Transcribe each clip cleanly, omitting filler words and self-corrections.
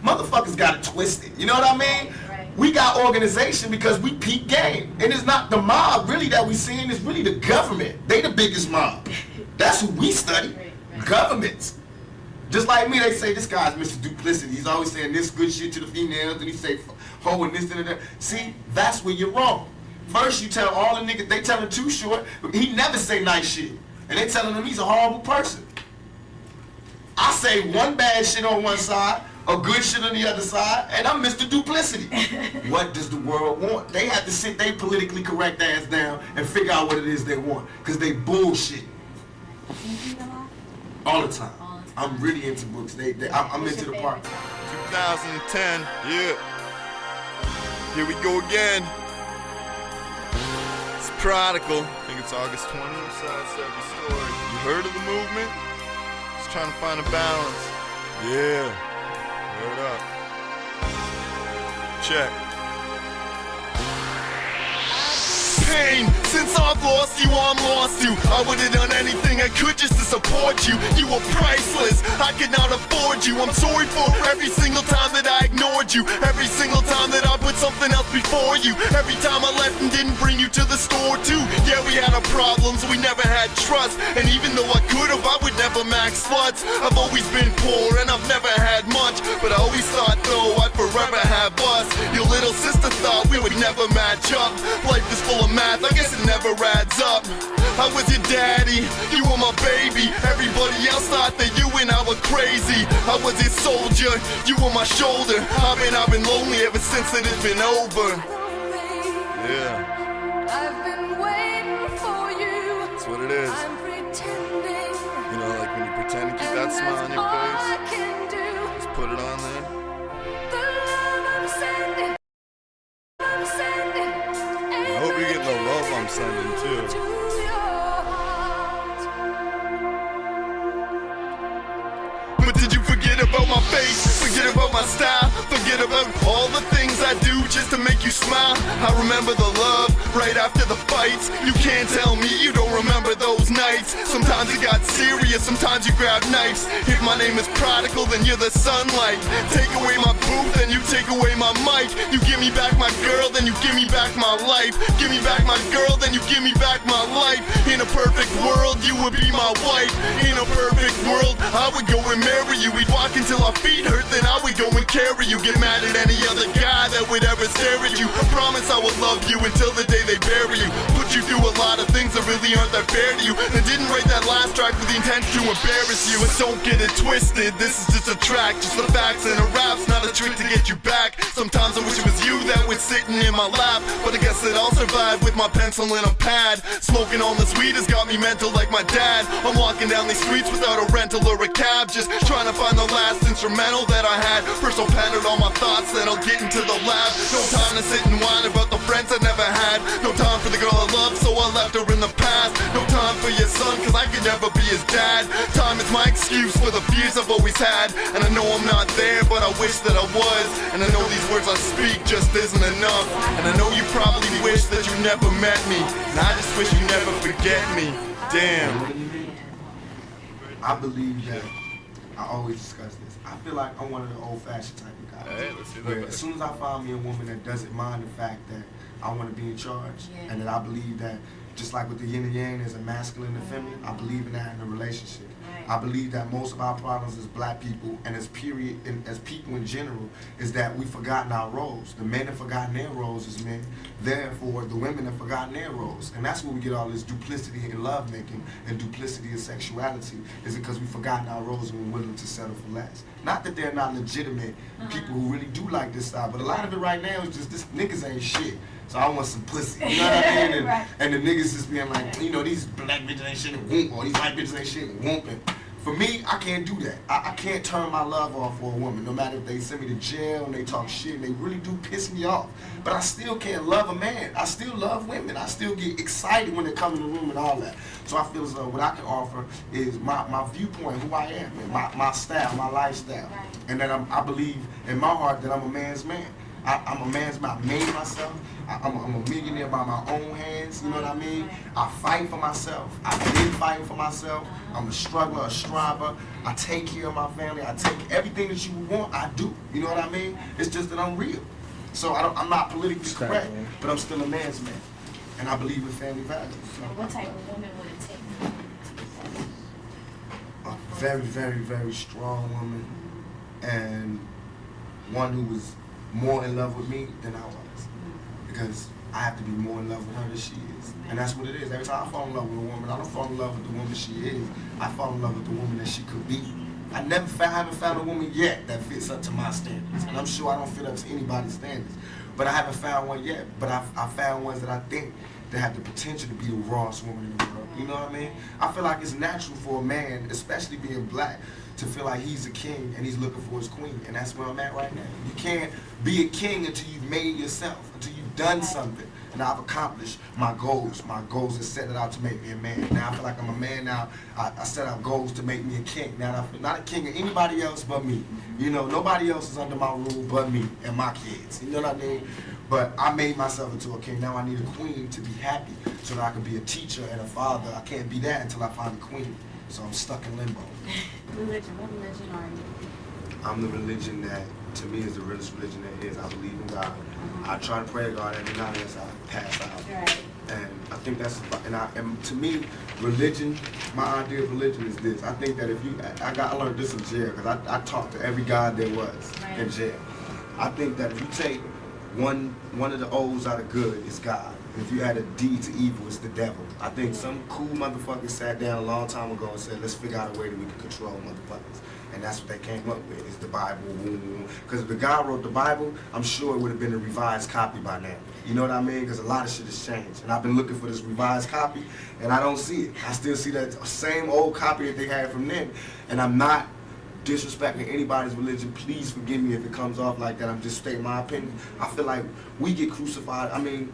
Motherfuckers got it twisted. You know what I mean? We got organization because we peak game. And it's not the mob really that we seeing, it's really the government. They the biggest mob. That's who we study. Governments. Just like me, they say this guy's Mr. Duplicity. He's always saying this good shit to the females, and he say ho and this and that. See, that's where you're wrong. First you tell all the niggas, they tell him Too Short, he never say nice shit. And they telling him he's a horrible person. I say one bad shit on one side, a good shit on the other side, and I'm Mr. Duplicity. What does the world want? They have to sit their politically correct ass down and figure out what it is they want, because they bullshit. All the time. I'm really into books. I'm into the part. 2010, yeah. Here we go again. It's Prodical. I think it's August 20th. Sides to every story. You heard of the movement? Just trying to find a balance. Yeah. Word up. Check. Pain. Since I've lost you, I'm lost you. I would've done anything I could just to support you. You were priceless, I could not afford you. I'm sorry for every single time that I ignored you. Every single time that I put something else before you. Every time I left and didn't bring you to the store too. Yeah, we had our problems, we never had trust. And even though I could've, I would never max sluts. I've always been poor and I've never had much, but I always thought though I'd forever have us. Your little sister thought we would never match up. Life is full of math, I guess it never adds up. I was your daddy, you were my baby. Everybody else thought that you and I were crazy. I was your soldier, you were my shoulder. I've been lonely ever since it has been over. Yeah. I've been waiting for you. That's what it is. I'm pretending. You know, like when you pretend to keep that smile on your face. I can do. Just put it on there. The love I'm sending. I'm sending. I hope you're getting the love I'm sending too. To your heart. But did you forget about my face? Forget about my style? Forget about all the things I do just to make you smile? I remember the love right after the fights. You can't tell me you don't remember those nights. Sometimes it got serious, sometimes you grabbed knives. If my name is Prodigal, then you're the sunlight. Take away my booth, then you take away my mic. You give me back my girl, then you give me back my life. Give me back my girl, then you give me back my life. In a perfect world, you would be my wife. In a perfect world, I would go and marry you. We'd walk until our feet hurt, then I would go and carry you. Get mad at any other guy that would ever stare at you. I promise I will love you until the day they bury you. Put you through a lot of things that really aren't that fair to you. And didn't write that last track with the intention to embarrass you. And don't get it twisted, this is just a track, just the facts and a rap's not a trick to get you back. Sometimes I wish it was you that was sitting in my lap, but I guess that I'll survive with my pencil and a pad. Smoking all this weed has got me mental like my dad. I'm walking down these streets without a rental or a cab, just trying to find the last instrumental that I had. First I'll pen out all my thoughts, then I'll get into the lab. No time to sit and whine about the friends I never had. No time for the girl I love, so I left her in the past. No time for your son, cause I could never be his dad. Time is my excuse for the fears I've always had. And I know I'm not there, but I wish that I was. And I know these words I speak just isn't enough. And I know you probably wish that you never met me. And I just wish you never forget me. Damn. I believe that, I always discuss this, I feel like I'm one of the old-fashioned type of guys. Hey, let's see that. Where as soon as I find me a woman that doesn't mind the fact that I want to be in charge, and that I believe that, just like with the yin and yang, there's a masculine and feminine, I believe in that in a relationship. I believe that most of our problems as black people, and as people in general, is that we've forgotten our roles. The men have forgotten their roles as men, therefore the women have forgotten their roles. And that's where we get all this duplicity in lovemaking and duplicity in sexuality, is because we've forgotten our roles and we're willing to settle for less. Not that they're not legitimate people who really do like this style, but a lot of it right now is just this niggas ain't shit. So I want some pussy, you know what I mean? And the niggas just being like, you know, these black bitches ain't shit and whoop, or these white bitches ain't shit and whooping. For me, I can't do that. I can't turn my love off for a woman, no matter if they send me to jail and they talk shit and they really do piss me off. But I still can't love a man. I still love women. I still get excited when they come in the room and all that. So I feel as though what I can offer is my viewpoint, who I am, and my style, my lifestyle. And that I believe in my heart that I'm a man's man. I'm a man's man. I made myself. I'm a millionaire by my own hands. You know what I mean? I fight for myself. I've been fighting for myself. I'm a struggler, a striver. I take care of my family. I take everything that you want. I do. You know what I mean? It's just that I'm real. So I'm not politically correct, but I'm still a man's man, and I believe in family values. So. What type of woman would it take to be that? A very, very, very strong woman, and one who was more in love with me than I was, because I have to be more in love with her than she is, and that's what it is. Every time I fall in love with a woman, I don't fall in love with the woman she is. I fall in love with the woman that she could be. I haven't found a woman yet that fits up to my standards, and I'm sure I don't fit up to anybody's standards. But I haven't found one yet. But I found ones that I think that have the potential to be the rawest woman in the world. You know what I mean? I feel like it's natural for a man, especially being black, to feel like he's a king and he's looking for his queen, and that's where I'm at right now. You can't be a king until you've made yourself, until you've done something. And I've accomplished my goals. My goals are set it out to make me a man. Now I feel like I'm a man now. I set out goals to make me a king. Now I feel not a king of anybody else but me. You know, nobody else is under my rule but me and my kids. You know what I mean? But I made myself into a king. Now I need a queen to be happy so that I can be a teacher and a father. I can't be that until I find a queen. So I'm stuck in limbo. Religion, what religion are you? I'm the religion that, to me, is the realest religion there is. I believe in God. I try to pray to God every night as I pass out. Right. And I think that's, and to me, religion, my idea of religion is this. I think that if you, I learned this in jail, because I talked to every God there was in jail. I think that if you take one of the O's out of good, it's God. If you add a D to evil, it's the devil. I think some cool motherfuckers sat down a long time ago and said, let's figure out a way that we can control motherfuckers. And that's what they came up with, is the Bible. Because if the guy wrote the Bible, I'm sure it would have been a revised copy by now. You know what I mean? Because a lot of shit has changed. And I've been looking for this revised copy, and I don't see it. I still see that same old copy that they had from then. And I'm not disrespecting anybody's religion. Please forgive me if it comes off like that. I'm just stating my opinion. I feel like we get crucified. I mean,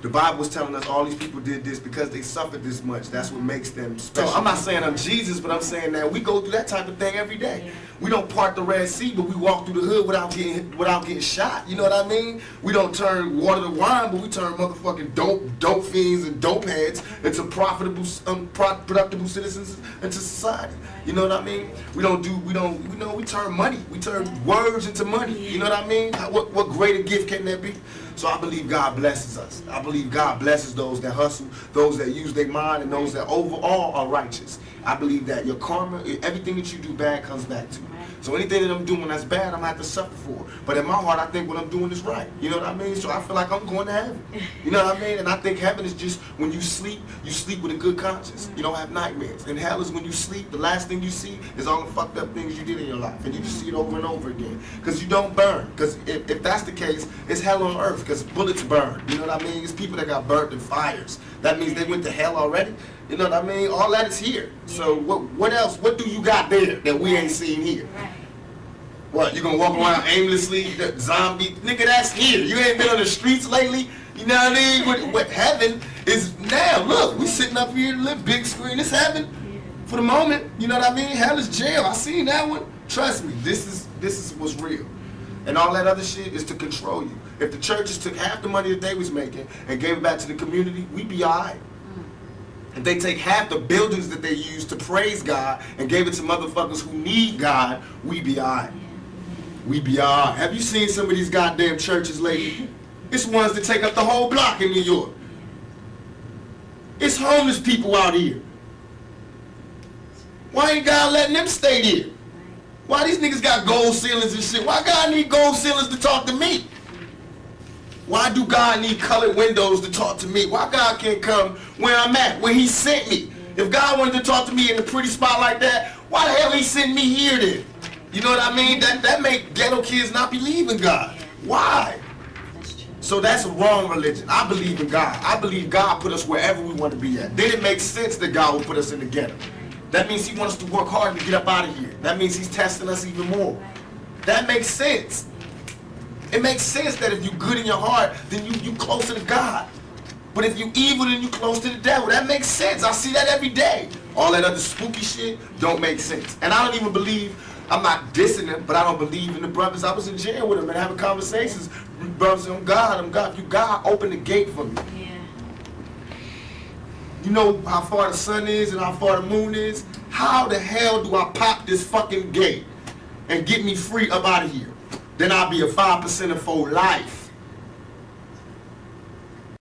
the Bible was telling us all these people did this because they suffered this much. That's what makes them special. So I'm not saying I'm Jesus, but I'm saying that we go through that type of thing every day. We don't part the Red Sea, but we walk through the hood without getting shot. You know what I mean? We don't turn water to wine, but we turn motherfucking dope fiends and dope heads into profitable, productive citizens into society. You know what I mean? We turn money. We turn words into money. You know what I mean? What greater gift can there be? So I believe God blesses us. I believe God blesses those that hustle, those that use their mind, and those that overall are righteous. I believe that your karma, everything that you do bad comes back to you. So anything that I'm doing that's bad, I'm going to have to suffer for. But in my heart, I think what I'm doing is right. You know what I mean? So I feel like I'm going to heaven. You know what I mean? And I think heaven is just when you sleep with a good conscience. You don't have nightmares. And hell is when you sleep, the last thing you see is all the fucked up things you did in your life. And you just see it over and over again. Because you don't burn. Because if that's the case, it's hell on earth. Because bullets burn. You know what I mean? It's people that got burnt in fires. That means they went to hell already. You know what I mean? All that is here. So what else? What do you got there that we ain't seen here? What, you gonna walk around aimlessly, the zombie? Nigga, that's here. You ain't been on the streets lately? You know what I mean? What heaven is now. Look, we sitting up here, live big screen. It's heaven for the moment. You know what I mean? Hell is jail. I seen that one. Trust me, this is what's real. And all that other shit is to control you. If the churches took half the money that they was making and gave it back to the community, we'd be all right. If they take half the buildings that they use to praise God and gave it to motherfuckers who need God, we'd be all right. We be all right. Have you seen some of these goddamn churches lately? It's ones that take up the whole block in New York. It's homeless people out here. Why ain't God letting them stay there? Why these niggas got gold ceilings and shit? Why God need gold ceilings to talk to me? Why do God need colored windows to talk to me? Why God can't come where I'm at, where he sent me? If God wanted to talk to me in a pretty spot like that, why the hell he sent me here then? You know what I mean? That make ghetto kids not believe in God. Why? So that's a wrong religion. I believe in God. I believe God put us wherever we want to be at. Then it makes sense that God will put us in the ghetto. That means he wants us to work hard to get up out of here. That means he's testing us even more. That makes sense. It makes sense that if you're good in your heart, then you closer to God. But if you evil, then you close to the devil. That makes sense. I see that every day. All that other spooky shit don't make sense. And I don't even believe I'm not dissing them, but I don't believe in the brothers. I was in jail with them and having conversations. Brothers, I'm God. If you God, open the gate for me. Yeah. You know how far the sun is and how far the moon is? How the hell do I pop this fucking gate and get me free up out of here? Then I'll be a 5% for life.